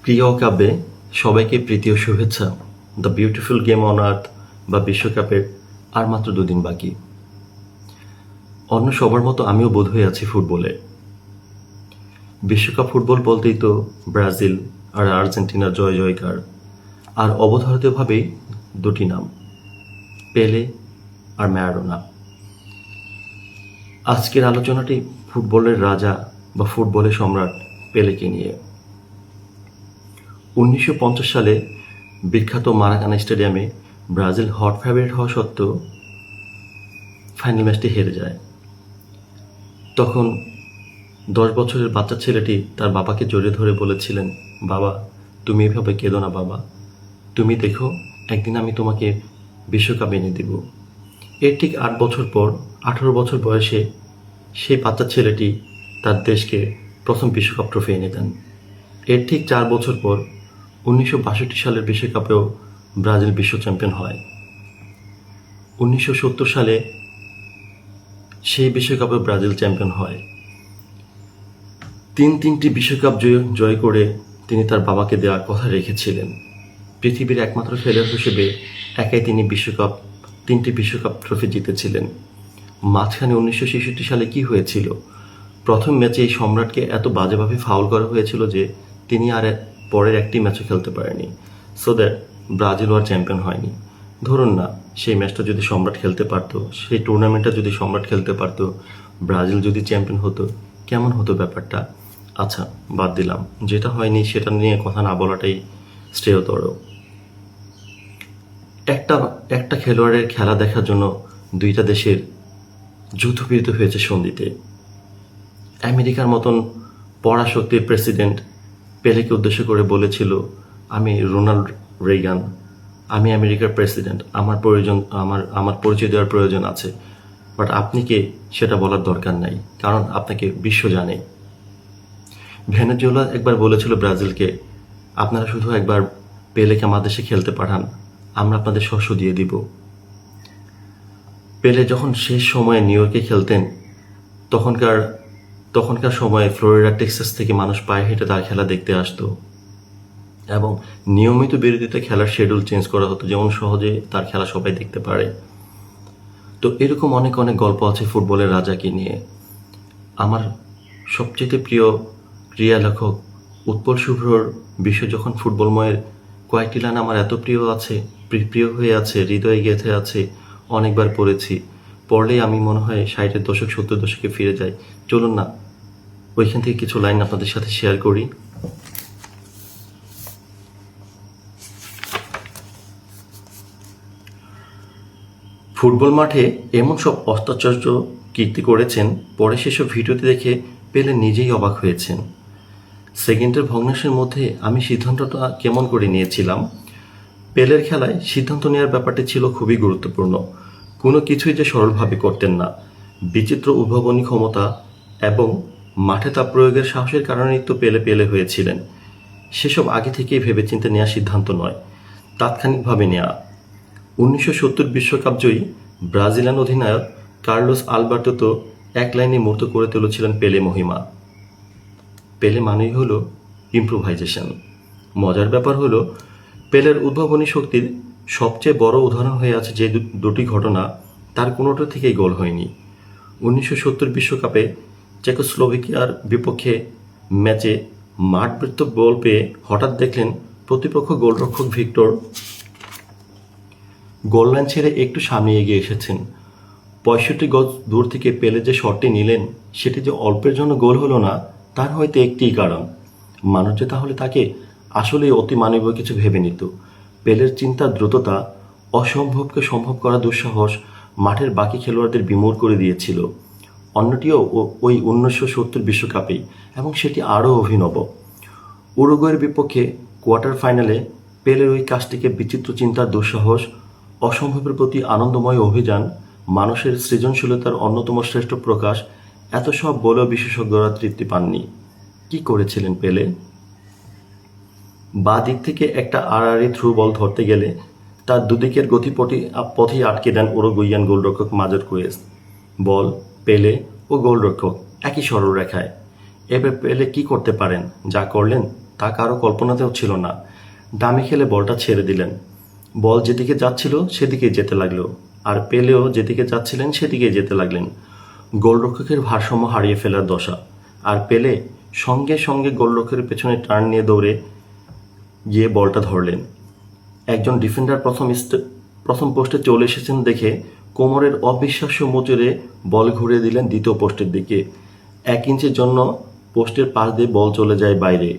প্রিয় কাব্যে সবাইকে প্রীতি ও শুভেচ্ছা। The beautiful game on earth বা বিশ্বকাপের আর মাত্র দুদিন বাকি। অন্য সবার মতো আমিও বোধ হয়ে আছি ফুটবলে। বিশ্বকাপ ফুটবল বলতেই তো ব্রাজিল আর আর্জেন্টিনার জয় জয়কার, আর অবধারিতভাবেই দুটি নাম, পেলে আর ম্যারাডোনা। আজকের আলোচনাটি ফুটবলের রাজা বা ফুটবলের সম্রাট পেলেকে নিয়ে। 1950 সালে বিখ্যাত মারাকানা স্টেডিয়ামে ব্রাজিল হট ফেভারিট হওয়া সত্ত্বেও ফাইনাল ম্যাচটি হেরে যায়। তখন 10 বছরের বাচ্চা ছেলেটি তার বাবাকে জড়িয়ে ধরে বলেছিলেন, বাবা তুমি এভাবে কেঁদো না বাবা, তুমি দেখো একদিন আমি তোমাকে বিশ্বকাপ এনে দেব। এর ঠিক 8 বছর পর 18 বছর বয়সে সেই বাচ্চা ছেলেটি তার দেশকে প্রথম বিশ্বকাপ ট্রফি এনে দেন। এর ঠিক 4 বছর পর 1962 সালের বিশ্বকাপেও ব্রাজিল বিশ্ব চ্যাম্পিয়ন হয়। 1970 সালে সেই বিশ্বকাপে ব্রাজিল চ্যাম্পিয়ন হয়। তিনটি বিশ্বকাপ জয় করে তিনি তার বাবাকে দেওয়ার কথা রেখেছিলেন। পৃথিবীর একমাত্র খেলোয়াড় হিসেবে একাই তিনি তিনটি বিশ্বকাপ ট্রফি জিতেছিলেন। মাঝখানে 1966 সালে কি হয়েছিল? প্রথম ম্যাচে এই সম্রাটকে এত বাজেভাবে ফাউল করা হয়েছিল যে তিনি আর পরের একটি ম্যাচও খেলতে পারেনি। সো দ্যাট ব্রাজিল আর চ্যাম্পিয়ন হয়নি। ধরুন না সেই ম্যাচটা যদি সম্রাট খেলতে পারতো, সেই টুর্নামেন্টটা যদি সম্রাট খেলতে পারতো, ব্রাজিল যদি চ্যাম্পিয়ন হতো, কেমন হতো ব্যাপারটা? আচ্ছা বাদ দিলাম, যেটা হয়নি সেটা নিয়ে কথা না বলাটাই শ্রেয়তর। একটা খেলোয়াড়ের খেলা দেখার জন্য দুইটা দেশের যুদ্ধবিরত হয়েছে সন্ধিতে। আমেরিকার মতন পরাশক্তির প্রেসিডেন্ট পেলেকে উদ্দেশ্য করে বলেছিল, আমি রোনাল্ড রেগান, আমি আমেরিকার প্রেসিডেন্ট, আমার পরিচয় দেওয়ার প্রয়োজন আছে, বাট আপনি কে সেটা বলার দরকার নাই, কারণ আপনাকে বিশ্ব জানে। ভেনেজুয়েলা একবার বলেছিল ব্রাজিলকে, আপনারা শুধু একবার পেলেকে আমাদের দেশে খেলতে পাঠান, আমরা আপনাদের শস্য দিয়ে দিব। পেলে যখন শেষ সময়ে নিউ ইয়র্কে খেলতেন, তখনকার সময়ে ফ্লোরিডা টেক্সাস থেকে মানুষ পায়ে হেঁটে তার খেলা দেখতে আসতো এবং নিয়মিত বিরতিতে খেলার শিডিউল চেঞ্জ করা হতো, যেমন সহজে তার খেলা সবাই দেখতে পারে। তো এরকম অনেক গল্প আছে ফুটবলের রাজাকে নিয়ে। আমার সবচেয়ে প্রিয় ক্রীড়া লেখক উৎপল শুভ্রর বিশ্ব যখন ফুটবলময়ের কয়েকটি লাইন আমার এত প্রিয় হয়ে আছে, হৃদয়ে গেঁথে আছে, অনেকবার পড়েছি। পড়লেই আমি মনে হয় 60-এর দশক 70 দশকে ফিরে যাই। চলুন না ওইখান থেকে কিছু লাইন আপনাদের সাথে শেয়ার করি। ফুটবল মাঠে এমন সব অত্যাশ্চর্য কীর্তি করেছেন, পরে সেসব ভিডিওতে দেখে পেলে নিজেই অবাক হয়েছেন। সেকেন্ডের ভগ্নাংশের মধ্যে আমি সিদ্ধান্তটা কেমন করে নিয়েছিলাম। পেলের খেলায় সিদ্ধান্ত নেওয়ার ব্যাপারটি ছিল খুবই গুরুত্বপূর্ণ। কোনো কিছুই যে সরলভাবে করতেন না। বিচিত্র উদ্ভাবনী ক্ষমতা এবং মাঠে তা প্রয়োগের সাহসের কারণেই তো পেলে হয়েছিলেন। সেসব আগে থেকেই ভেবেচিন্তে নেওয়া সিদ্ধান্ত নয়, তাৎক্ষণিকভাবে নেওয়া। 1970 বিশ্বকাপ জয়ী ব্রাজিলিয়ান অধিনায়ক কার্লোস আলবার্তো তো এক লাইনে মূর্ত করে তুলেছিলেন পেলে মহিমা। পেলে মানেই হলো ইম্প্রোভাইজেশন। মজার ব্যাপার হলো পেলের উদ্ভাবনী শক্তির সবচেয়ে বড় উদাহরণ হয়ে আছে যে দুটি ঘটনা, তার কোনোটা থেকেই গোল হয়নি। 1970 বিশ্বকাপে চেকোস্লোভাকিয়ার বিপক্ষে ম্যাচে মাঠবৃত্ত বল পেয়ে হঠাৎ দেখলেন প্রতিপক্ষ গোলরক্ষক ভিক্টর গোল লাইন ছেড়ে একটু সামনে এগিয়ে এসেছেন। 65 গজ দূর থেকে পেলে যে শটটি নিলেন, সেটি যে অল্পের জন্য গোল হলো না, তার হয়তো একটিই কারণ, মানুষ যে তাহলে তাকে আসলেই অতি মানবীয় কিছু ভেবে নিত। পেলের চিন্তার দ্রুততা, অসম্ভবকে সম্ভব করা দুঃসাহস মাঠের বাকি খেলোয়াড়দের বিমূঢ় করে দিয়েছিল। অন্যটিও ওই 1970 বিশ্বকাপেই, এবং সেটি আরও অভিনব। উরুগুয়ের বিপক্ষে কোয়ার্টার ফাইনালে পেলের ওই কাজটিকে বিচিত্র চিন্তার দুঃসাহস, অসম্ভবের প্রতি আনন্দময় অভিযান, মানুষের সৃজনশীলতার অন্যতম শ্রেষ্ঠ প্রকাশ, এত সব বলেও বিশেষজ্ঞরা তৃপ্তি পাননি। কি করেছিলেন পেলে? বাঁ দিক থেকে একটা আড়াআড়ি থ্রু বল ধরতে গেলে তার দুদিকের পথেই আটকে দেন উরুগুইয়ান গোলরক্ষক মাজেরকুয়েস। বল, পেলে ও গোলরক্ষক একই সরলরেখায়। এবার পেলে কি করতে পারেন? যা করলেন তা কারো কল্পনাতেও ছিল না। ডামি খেলে বলটা ছেড়ে দিলেন। বল যেদিকে যাচ্ছিল সেদিকেই যেতে লাগলো, আর পেলেও যেদিকে যাচ্ছিলেন সেদিকেই যেতে লাগলেন। গোলরক্ষকের ভারসাম্য হারিয়ে ফেলার দশা। আর পেলে সঙ্গে সঙ্গে গোলরক্ষকের পেছনে টার্ন নিয়ে দৌড়ে গিয়ে বলটা ধরলেন। একজন ডিফেন্ডার প্রথম পোস্টে চলে এসেছেন দেখে কোমরের অবিশ্বাস্য মোচড়ে বল ঘুরিয়ে দিলেন দ্বিতীয় পোস্টের দিকে। 1 ইঞ্চির জন্য পোস্টের পাশ দিয়ে বল চলে যায় বাইরে।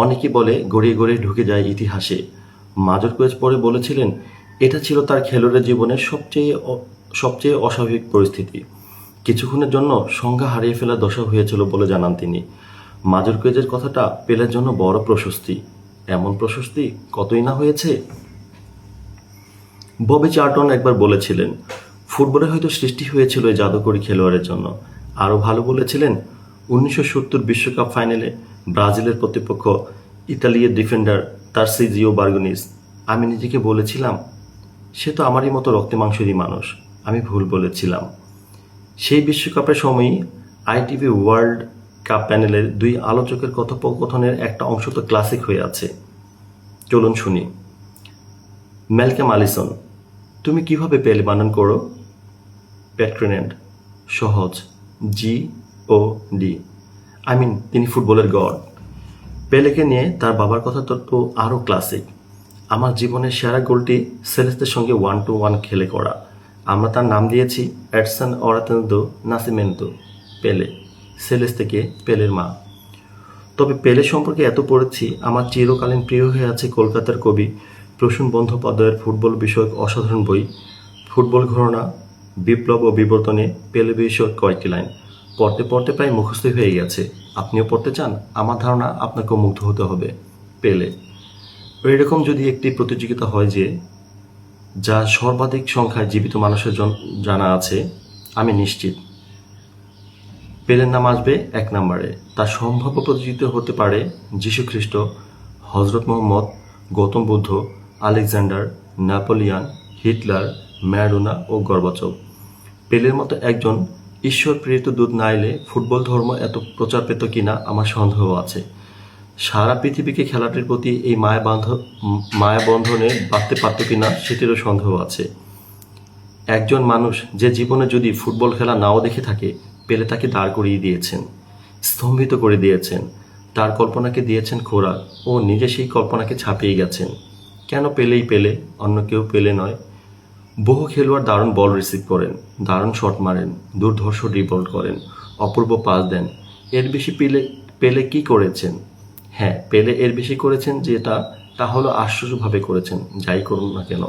অনেকে বলে গড়িয়ে গড়িয়ে ঢুকে যায় ইতিহাসে। মাজরকুয়েজ পরে বলেছিলেন, এটা ছিল তার খেলোয়াড়ের জীবনের সবচেয়ে অস্বাভাবিক পরিস্থিতি। কিছুক্ষণের জন্য সংজ্ঞা হারিয়ে ফেলার দশা হয়েছিল বলে জানান তিনি। মাজরকুয়েজের কথাটা পেলের জন্য বড় প্রশস্তি। এমন প্রশস্তি কতই না হয়েছে। ববি চার্লটন একবার বলেছিলেন, ফুটবলে হয়তো সৃষ্টি হয়েছিল এই জাদুকরী খেলোয়াড়ের জন্য। আরও ভালো বলেছিলেন, 1970 বিশ্বকাপ ফাইনালে ব্রাজিলের প্রতিপক্ষ ইতালির ডিফেন্ডার তারসিজিও বার্গোনিস। আমি নিজেকে বলেছিলাম, সে তো আমারই মতো রক্তে মাংসেরই মানুষ। আমি ভুল বলেছিলাম। সেই বিশ্বকাপের সময়ই আইটিভি ওয়ার্ল্ড কাপ প্যানেলের 2 আলোচকের কথোপকথনের একটা অংশ তো ক্লাসিক হয়ে আছে। চলুন শুনি। ম্যালকম আলিসন, তুমি কিভাবে পেলে বানান করো? প্যাট্রিনেন্ট, সহজ, GOD। তিনি ফুটবলের গড। পেলেকে নিয়ে তার বাবার কথা তো আরও ক্লাসিক। আমার জীবনের সেরা গোলটি সেলেস্তের সঙ্গে 1-1 খেলে করা। আমরা তার নাম দিয়েছি এডসন অরাতেন্দো নাসিমেন্তো, পেলে। সেলেস্তেকে পেলের মা। তবে পেলে সম্পর্কে এত পড়েছি, আমার চিরকালীন প্রিয় হয়ে আছে কলকাতার কবি প্রসূন বন্দ্যোপাধ্যায়ের ফুটবল বিষয়ক অসাধারণ বই ফুটবল ঘরানা, বিপ্লব ও বিবর্তনে পেলে বিষয়ক কয়েকটি লাইন। পড়তে পড়তে প্রায় মুখস্থই হয়ে গেছে। আপনিও পড়তে চান? আমার ধারণা আপনাকেও মুগ্ধ হতে হবে। পেলে। এরকম যদি একটি প্রতিযোগিতা হয় যা সর্বাধিক সংখ্যায় জীবিত মানুষের জানা আছে, আমি নিশ্চিত পেলের নাম আসবে 1 নম্বরে। তার সম্ভাব্য প্রতিযোগিতা হতে পারে যীশু খ্রিস্ট, Hazrat Mohammad, Gautam Buddha, Alexander, Napoleon, Hitler, Maradona ও গর্বাচভ। পেলের মতো একজন ঈশ্বর প্রেরিত দূত না এলে ফুটবল ধর্ম এত প্রচার পেত কিনা আমার সন্দেহ আছে। সারা পৃথিবীকে খেলাটির প্রতি এই মায়াবন্ধনে বাঁধতে পারত কিনা সেটিরও সন্দেহ আছে। একজন মানুষ যে জীবনে যদি ফুটবল খেলা নাও দেখে থাকে, পেলে তাকে দাঁড় করিয়ে দিয়েছেন, স্তম্ভিত করে দিয়েছেন, তার কল্পনাকে দিয়েছেন খোরাক ও নিজে সেই কল্পনাকে ছাপিয়ে গেছেন। কেন পেলেই পেলে, অন্য কেউ পেলে নয়? বহু খেলোয়াড় দারুণ বল রিসিভ করেন, দারুণ শট মারেন, দুর্ধর্ষ ড্রিবল করেন, অপূর্ব পাস দেন। এর বেশি পেলে কি করেছেন? হ্যাঁ, পেলে এর বেশি করেছেন, তা হলো আশ্চর্যভাবে করেছেন, যাই করুন না কেন।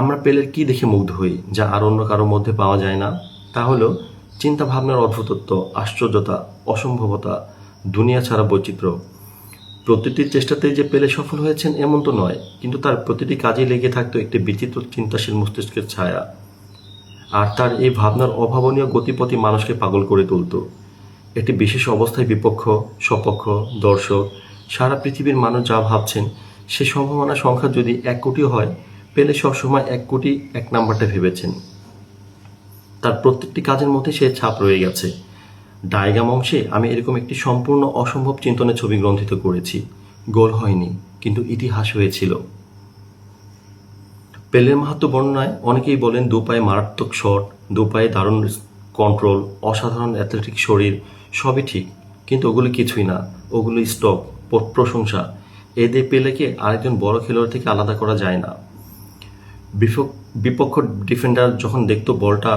আমরা পেলের কি দেখে মুগ্ধ হই যা আর অন্য কারোর মধ্যে পাওয়া যায় না? তা হলো চিন্তা ভাবনার অদ্ভুতত্ব, আশ্চর্যতা, অসম্ভবতা, দুনিয়া ছাড়া বৈচিত্র্য। প্রতিটি চেষ্টাতেই যে পেলে সফল হয়েছেন এমন তো নয়, কিন্তু তার প্রতিটি কাজে লেগে থাকতো একটি বিচিত্র চিন্তাশীল মস্তিষ্কের ছায়া। আর তার এই ভাবনার অভাবনীয় গতিপথই মানুষকে পাগল করে তুলত। একটি বিশেষ অবস্থায় বিপক্ষ, সপক্ষ, দর্শক, সারা পৃথিবীর মানুষ যা ভাবছেন সে সম্ভাবনা সংখ্যা যদি 1 কোটিও হয়, পেলে সবসময় 1 কোটি 1 নাম্বারটা ভেবেছেন। তার প্রত্যেকটি কাজের মধ্যে সে ছাপ রয়ে গেছে। ডায়াগ্রাম অংশে আমি এরকম একটি সম্পূর্ণ অসম্ভব চিন্তনের ছবি গ্রন্থিত করেছি। গোল হয়নি, কিন্তু ইতিহাস হয়েছিল। পেলের মাহাত্ম্য বর্ণনায় অনেকেই বলেন 2 পায়ে মারাত্মক শট, 2 পায়ে দারুণ কন্ট্রোল, অসাধারণ অ্যাথলেটিক শরীর, সবই ঠিক, কিন্তু ওগুলো কিছুই না। ওগুলো স্টক, প্রশংসা। এদের পেলেকে আরেকজন বড় খেলোয়াড় থেকে আলাদা করা যায় না। বিপক্ষ ডিফেন্ডার যখন দেখতো বলটা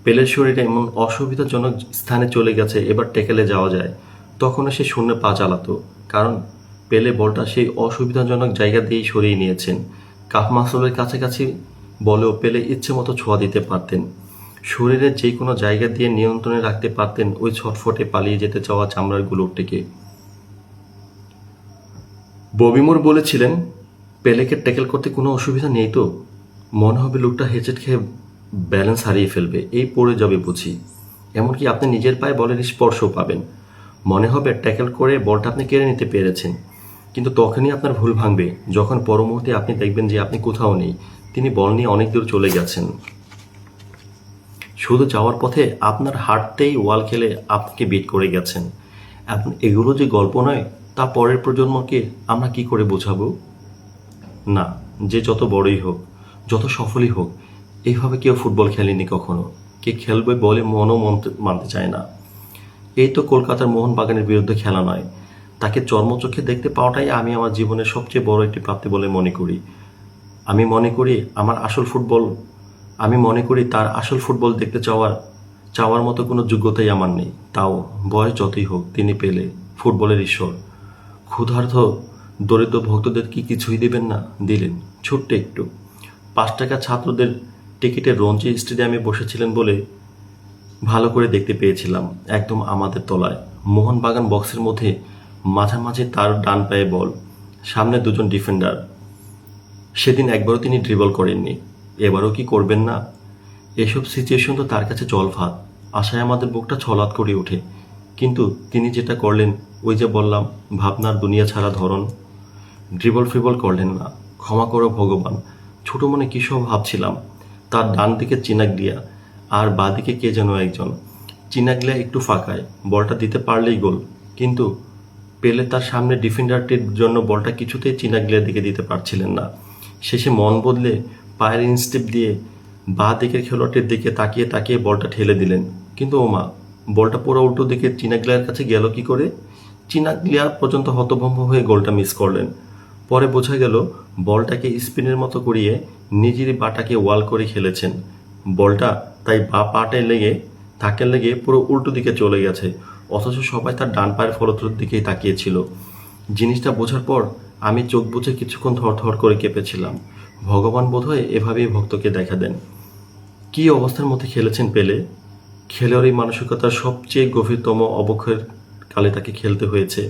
পেলের শরীরে এমন অসুবিধাজনক স্থানে চলে গেছে, এবার ট্যাকেলে যাওয়া যায়, তখনও সে শূন্যে পা চালাতো। কারণ পেলে বলটা সেই অসুবিধাজনক জায়গা দিয়েই সরিয়ে নিয়েছেন। কাফ মাসলের কাছাকাছি বলেও পেলে ইচ্ছে মতো ছোঁয়া দিতে পারতেন। শরীরের যে কোনো জায়গা দিয়ে নিয়ন্ত্রণে রাখতে পারতেন ওই ছটফটে পালিয়ে যেতে চাওয়া চামড়ার গুলোরটিকে। ববি মুর বলেছিলেন, পেলেকে ট্যাকেল করতে কোনো অসুবিধা নেই তো? মনে হবে লোকটা হেঁচেট খেয়ে ব্যালেন্স হারিয়ে ফেলবে, এই পড়ে যাবে বুঝি। এমনকি আপনি নিজের পায়ে বলের স্পর্শও পাবেন। মনে হবে ট্যাকেল করে বলটা আপনি কেড়ে নিতে পেরেছেন। কিন্তু তখনই আপনার ভুল ভাঙবে যখন পর মুহূর্তে আপনি দেখবেন যে আপনি কোথাও নেই, তিনি বল নিয়ে অনেক দূর চলে গেছেন। শুধু যাওয়ার পথে আপনার হাঁটতেই ওয়াল খেলে আপনাকে বিট করে গেছেন। এগুলো যে গল্প নয়, তা পরের প্রজন্মকে আমরা কি করে বোঝাবো? না, যে যত বড়ই হোক, যত সফলই হোক, এইভাবে কেউ ফুটবল খেলেনি কখনো। কে খেলবে বলে মনও মানতে চায় না। এই তো কলকাতার মোহনবাগানের বিরুদ্ধে খেলা নয়, তাকে চর্মচোখে দেখতে পাওয়াটাই আমি আমার জীবনের সবচেয়ে বড় একটি প্রাপ্তি বলে মনে করি। আমি মনে করি তার আসল ফুটবল দেখতে চাওয়ার মতো কোনো যোগ্যতাই আমার নেই। তাও বয়স যতই হোক, তিনি পেলে, ফুটবলের ঈশ্বর। ক্ষুধার্ত দরিদ্র ভক্তদের কি কিছুই দিবেন না? দিলেন, ছোট্ট একটু। ৫ টাকা ছাত্রদের টিকিটে রঞ্জি স্টেডিয়ামে বসেছিলেন বলে ভালো করে দেখতে পেয়েছিলাম, একদম আমাদের তলায়। মোহনবাগান বক্সের মধ্যে, মাঝামাঝি তার ডান পায়ে বল, সামনে দুজন ডিফেন্ডার। সেদিন একবারও তিনি ড্রিবল করেননি, এবারও কি করবেন না? এসব সিচুয়েশন তো তার কাছে জলভাত। আশায় আমাদের বুকটা ছলাৎ করে ওঠে। কিন্তু তিনি যেটা করলেন, ওই যে বললাম, ভাবনার দুনিয়া ছাড়া ধরন। ড্রিবল ফ্রিবল করলেন না। ক্ষমা করো ভগবান, ছোট মনে কী সব ভাবছিলাম। তার ডান দিকে চিনাগলিয়া, আর বাঁ দিকে কে যেন একজন। চিনাগলিয়া একটু ফাঁকায়, বলটা দিতে পারলেই গোল। কিন্তু পেলে তার সামনে ডিফেন্ডারটির জন্য বলটা কিছুতেই চিনাগলিয়ার দিকে দিতে পারছিলেন না। শেষে মন বদলে পায়ের ইনস্টেপ দিয়ে বাঁ দিকের খেলোয়াড়টির দিকে তাকিয়ে তাকিয়ে বলটা ঠেলে দিলেন। কিন্তু ওমা, বলটা পুরো উল্টো দিকে চিনাগলিয়ার কাছে গেল কি করে? চিনাগলিয়া পর্যন্ত হতভম্ব হয়ে গোলটা মিস করলেন। পরে বোঝা গেল বলটাকে স্পিনের মতো করিয়ে নিজেরই বাটাকে ওয়াল করে খেলেছেন। বলটা তাই বা পাটে লেগে পুরো উল্টো দিকে চলে গেছে, অথচ সবাই তার ডান পায়ের ফলকের দিকেই তাকিয়েছিল। জিনিসটা বোঝার পর আমি চোখ বুজে কিছুক্ষণ থরথর করে কেঁপেছিলাম। ভগবান বোধহয় এভাবেই ভক্তকে দেখা দেন। কী অবস্থার মধ্যে খেলেছেন পেলে! খেলোয়াড়ি মানসিকতার সবচেয়ে গভীরতম অবক্ষয়ের কালে তাকে খেলতে হয়েছে।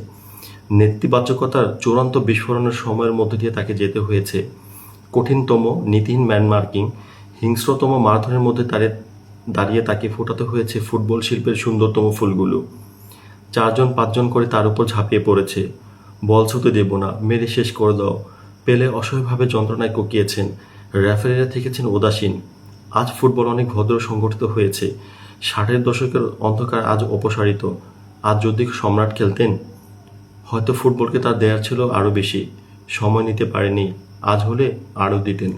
নেতিবাচকতার চূড়ান্ত বিস্ফোরণের সময়ের মধ্য দিয়ে তাকে যেতে হয়েছে। কঠিনতম নীতিহীন ম্যানমার্কিং, হিংস্রতম মারধরের মধ্যে দাঁড়িয়ে তাকে ফোটাতে হয়েছে ফুটবল শিল্পের সুন্দরতম ফুলগুলো। ৪-৫ জন করে তার উপর ঝাঁপিয়ে পড়েছে। বল ছুঁতে দেব না, মেরে শেষ করে দাও। পেলে অসহায়ভাবে যন্ত্রণায় কুকিয়েছেন। রেফারিরা থেকেছেন উদাসীন। আজ ফুটবল অনেক ভদ্র সংগঠিত হয়েছে। ৬০-এর দশকের অন্ধকার আজ অপসারিত। আজ যদি সম্রাট খেলতেন, হয়তো ফুটবলকে তার দেয়ার ছিল আরও বেশি। সময় নিতে পারেনি, আজ হলে আরও দিতেন।